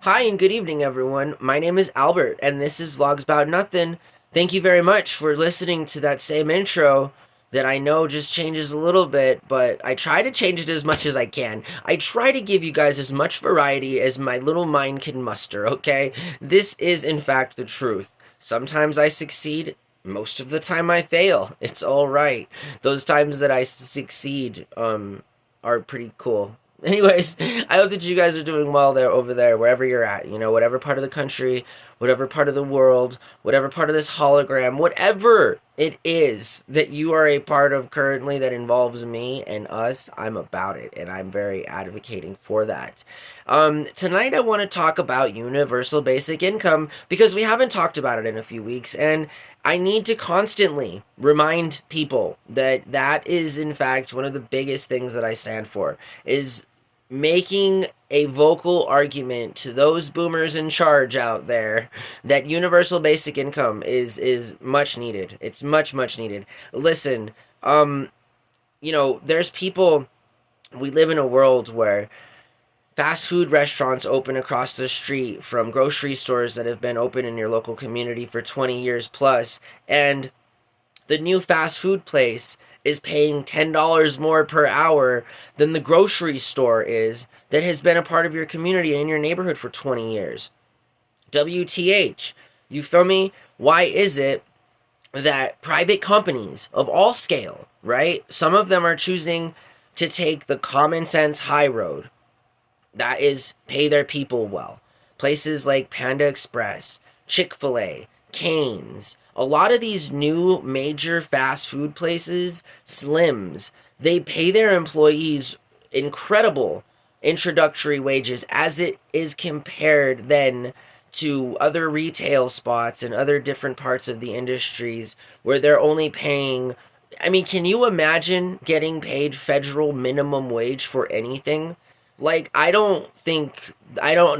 Hi and good evening, everyone. My name is Albert, and this is Vlogs About Nothing. Thank you very much for listening to that same intro that I know just changes a little bit, but I try to change it as much as I can. I try to give you guys as much variety as my little mind can muster, okay? This is, in fact, the truth. Sometimes I succeed, most of the time I fail. It's all right. Those times that I succeed, are pretty cool. Anyways, I hope that you guys are doing well there over there, wherever you're at. You know, whatever part of the country, whatever part of the world, whatever part of this hologram, whatever it is that you are a part of currently that involves me and us, I'm about it, and I'm very advocating for that. Tonight I want to talk about universal basic income because we haven't talked about it in a few weeks, and I need to constantly remind people that that is in fact one of the biggest things that I stand for is making a vocal argument to those boomers in charge out there that universal basic income is much needed. It's much needed. Listen, there's people. We live in a world where fast food restaurants open across the street from grocery stores that have been open in your local community for 20 years plus, and the new fast food place is paying $10 more per hour than the grocery store is that has been a part of your community and in your neighborhood for 20 years. WTH. You feel me? Why is it that private companies of all scale, right? Some of them are choosing to take the common sense high road. That is, pay their people well. Places like Panda Express, Chick-fil-A, Cane's, a lot of these new major fast food places, Slim's, they pay their employees incredible introductory wages as it is compared then to other retail spots and other different parts of the industries where they're only paying. I mean, can you imagine getting paid federal minimum wage for anything? Like, I don't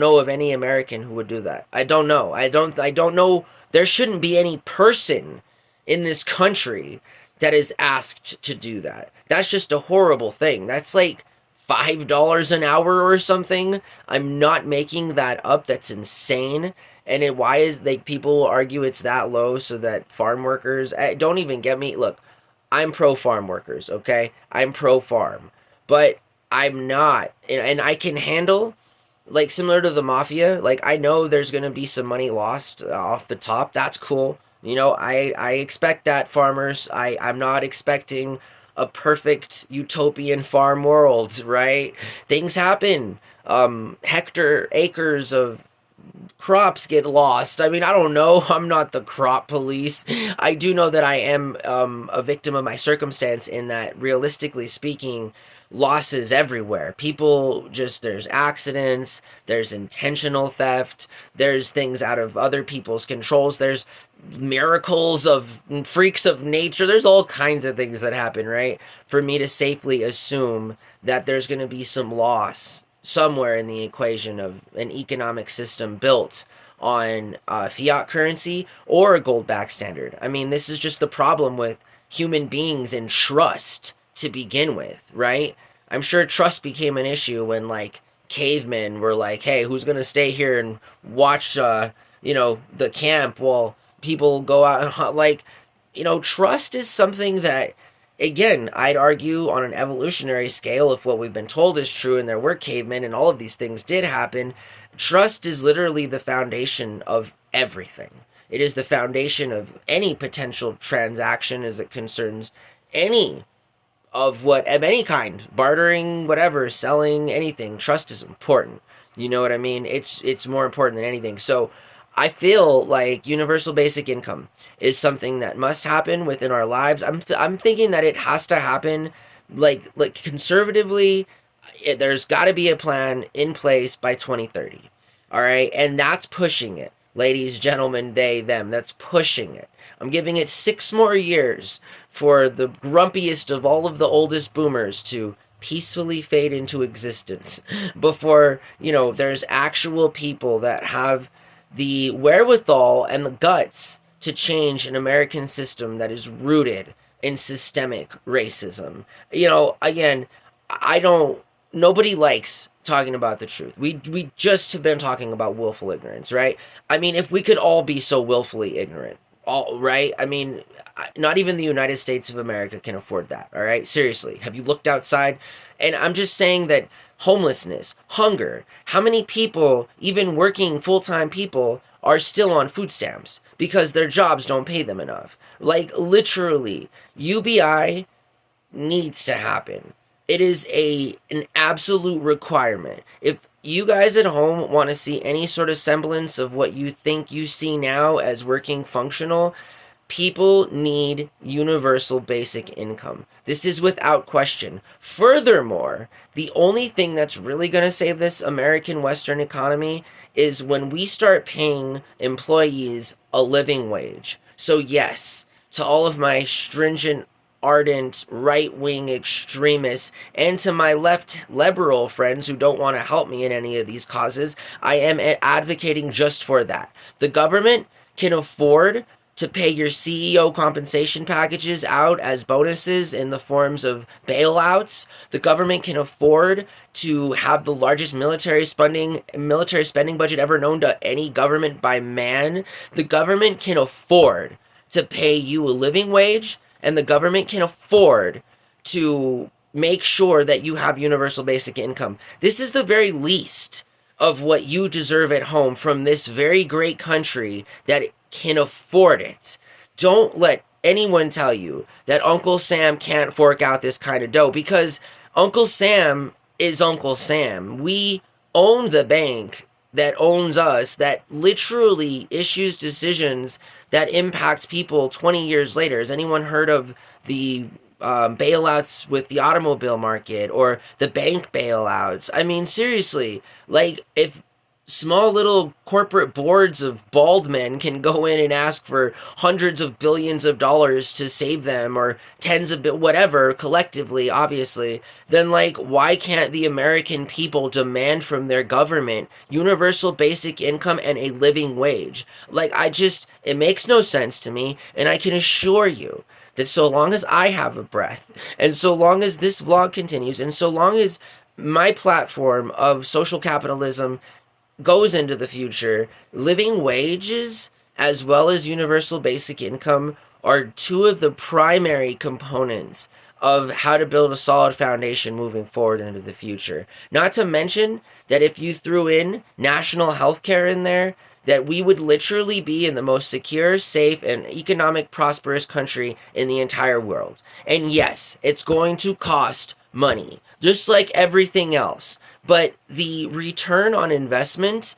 know of any American who would do that. I don't know. I don't know. There shouldn't be any person in this country that is asked to do that. That's just a horrible thing. That's like $5 an hour or something. I'm not making that up. That's insane. And why is like people argue it's that low so that farm workers don't even get me. Look, I'm pro farm workers, okay? I'm pro farm. But I'm not. And I can handle, like, similar to the mafia, like, I know there's going to be some money lost off the top. That's cool. You know, I expect that, farmers. I'm not expecting a perfect utopian farm world, right? Things happen. Hectare acres of crops get lost. I mean, I don't know. I'm not the crop police. I do know that I am a victim of my circumstance in that, realistically speaking, losses everywhere. People just, there's accidents, there's intentional theft, there's things out of other people's controls, there's miracles of freaks of nature, there's all kinds of things that happen, right? For me to safely assume that there's going to be some loss somewhere in the equation of an economic system built on fiat currency or a gold back standard. I mean, this is just the problem with human beings and trust to begin with, right? I'm sure trust became an issue when, like, cavemen were like, hey, who's going to stay here and watch, the camp while people go out and hunt? Like, trust is something that, again, I'd argue on an evolutionary scale, if what we've been told is true and there were cavemen and all of these things did happen, trust is literally the foundation of everything. It is the foundation of any potential transaction as it concerns any of any kind, bartering, whatever, selling, anything. Trust is important. You know what I mean? It's more important than anything. So I feel like universal basic income is something that must happen within our lives. I'm thinking that it has to happen like conservatively. There's got to be a plan in place by 2030. All right? And that's pushing it. Ladies, gentlemen, they, them. That's pushing it. I'm giving it 6 more years for the grumpiest of all of the oldest boomers to peacefully fade into existence before, there's actual people that have the wherewithal and the guts to change an American system that is rooted in systemic racism. Again, I don't, nobody likes talking about the truth. We just have been talking about willful ignorance, right? I mean, if we could all be so willfully ignorant, all right? I mean, not even the United States of America can afford that, all right? Seriously, have you looked outside? And I'm just saying that homelessness, hunger, how many people, even working full-time people, are still on food stamps because their jobs don't pay them enough. Like literally, UBI needs to happen. It is an absolute requirement. If you guys at home want to see any sort of semblance of what you think you see now as working functional, people need universal basic income. This is without question. Furthermore, the only thing that's really going to save this American Western economy is when we start paying employees a living wage. So yes, to all of my stringent, ardent, right-wing extremists, and to my left liberal friends who don't want to help me in any of these causes, I am advocating just for that. The government can afford to pay your CEO compensation packages out as bonuses in the forms of bailouts. The government can afford to have the largest military spending budget ever known to any government by man. The government can afford to pay you a living wage, and the government can afford to make sure that you have universal basic income. This is the very least of what you deserve at home from this very great country that can afford it. Don't let anyone tell you that Uncle Sam can't fork out this kind of dough, because Uncle Sam is Uncle Sam. We own the bank that owns us, that literally issues decisions that impact people 20 years later. Has anyone heard of the bailouts with the automobile market or the bank bailouts? I mean, seriously, like if small little corporate boards of bald men can go in and ask for hundreds of billions of dollars to save them, or tens of whatever collectively, obviously, then like why can't the American people demand from their government universal basic income and a living wage? Like it makes no sense to me, and I can assure you that so long as I have a breath, and so long as this vlog continues, and so long as my platform of social capitalism goes into the future, living wages as well as universal basic income are two of the primary components of how to build a solid foundation moving forward into the future. Not to mention that if you threw in national health care in there, that we would literally be in the most secure, safe, and economic prosperous country in the entire world. And yes, it's going to cost money, just like everything else. But the return on investment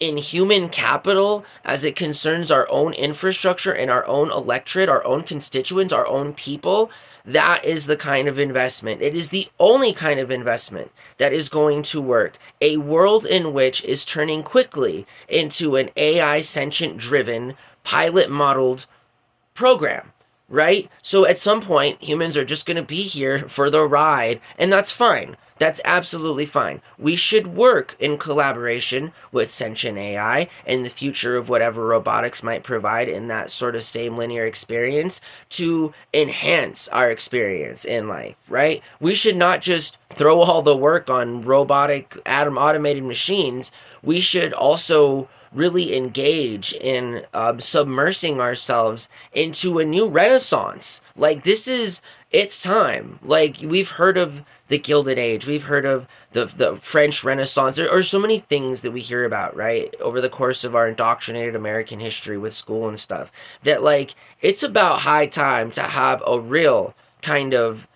in human capital as it concerns our own infrastructure and our own electorate, our own constituents, our own people, that is the kind of investment. It is the only kind of investment that is going to work. A world in which is turning quickly into an AI sentient driven, pilot modeled program, right? So at some point, humans are just going to be here for the ride, and that's fine. That's absolutely fine. We should work in collaboration with sentient AI and the future of whatever robotics might provide in that sort of same linear experience to enhance our experience in life, right? We should not just throw all the work on robotic automated machines. We should also really engage in submersing ourselves into a new renaissance. Like it's time. Like we've heard of the Gilded Age. We've heard of the French Renaissance. There are so many things that we hear about, right, over the course of our indoctrinated American history with school and stuff, that like it's about high time to have a real kind of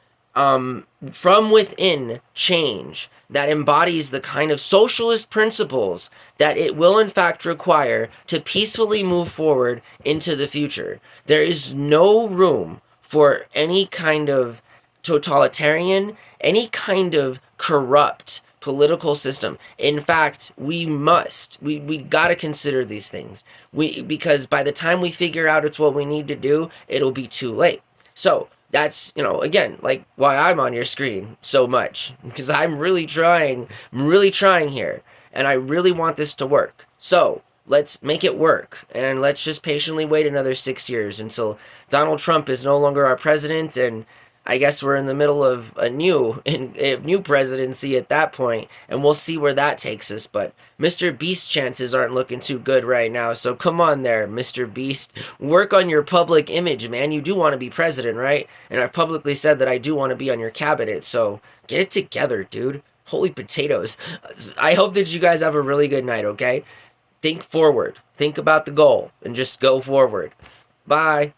from within change that embodies the kind of socialist principles that it will in fact require to peacefully move forward into the future. There is no room for any kind of totalitarian, any kind of corrupt political system. In fact, we got to consider these things. Because by the time we figure out it's what we need to do, it'll be too late. So that's, again, like why I'm on your screen so much, because I'm really trying here, and I really want this to work. So let's make it work, and let's just patiently wait another 6 years until Donald Trump is no longer our president, and I guess we're in the middle of a new presidency at that point, and we'll see where that takes us. But Mr. Beast's chances aren't looking too good right now. So come on there, Mr. Beast. Work on your public image, man. You do want to be president, right? And I've publicly said that I do want to be on your cabinet. So get it together, dude. Holy potatoes. I hope that you guys have a really good night, okay? Think forward. Think about the goal and just go forward. Bye.